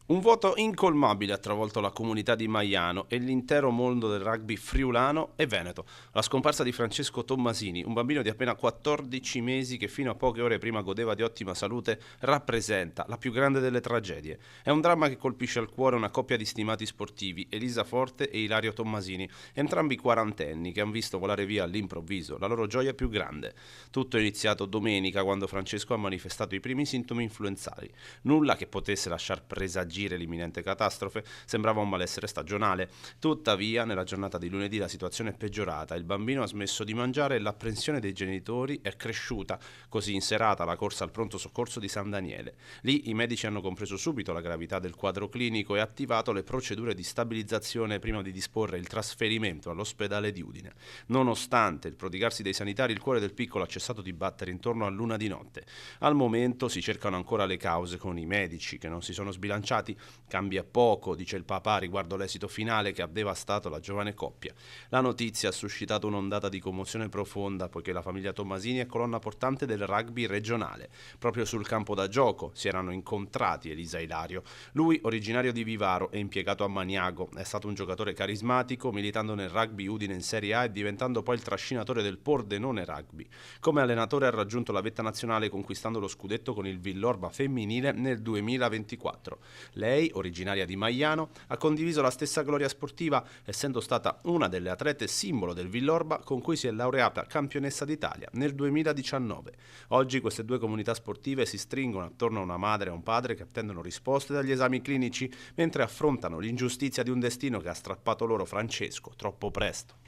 Un vuoto incolmabile ha travolto la comunità di Maiano e l'intero mondo del rugby friulano e veneto. La scomparsa di Francesco Tommasini, un bambino di appena 14 mesi che fino a poche ore prima godeva di ottima salute, rappresenta la più grande delle tragedie. È un dramma che colpisce al cuore una coppia di stimati sportivi, Elisa Forte e Ilario Tommasini, entrambi quarantenni che hanno visto volare via all'improvviso la loro gioia più grande. Tutto è iniziato domenica quando Francesco ha manifestato i primi sintomi influenzali. Nulla che potesse lasciar presagire l'imminente catastrofe, sembrava un malessere stagionale. Tuttavia, nella giornata di lunedì la situazione è peggiorata, il bambino ha smesso di mangiare e l'apprensione dei genitori è cresciuta, così in serata la corsa al pronto soccorso di San Daniele. Lì i medici hanno compreso subito la gravità del quadro clinico e attivato le procedure di stabilizzazione prima di disporre il trasferimento all'ospedale di Udine. Nonostante il prodigarsi dei sanitari, il cuore del piccolo ha cessato di battere intorno a luna di notte. Al momento si cercano ancora le cause con i medici che non si sono sbilanciati. Cambia poco, dice il papà riguardo l'esito finale che ha devastato la giovane coppia. La notizia ha suscitato un'ondata di commozione profonda poiché la famiglia Tommasini è colonna portante del rugby regionale. Proprio sul campo da gioco si erano incontrati Elisa e Ilario. Lui, originario di Vivaro e impiegato a Maniago, è stato un giocatore carismatico, militando nel rugby Udine in Serie A e diventando poi il trascinatore del Pordenone Rugby. Come allenatore ha raggiunto la vetta nazionale conquistando lo scudetto con il Villorba femminile nel 2024. Lei, originaria di Maiano, ha condiviso la stessa gloria sportiva, essendo stata una delle atlete simbolo del Villorba con cui si è laureata campionessa d'Italia nel 2019. Oggi queste due comunità sportive si stringono attorno a una madre e a un padre che attendono risposte dagli esami clinici mentre affrontano l'ingiustizia di un destino che ha strappato loro Francesco troppo presto.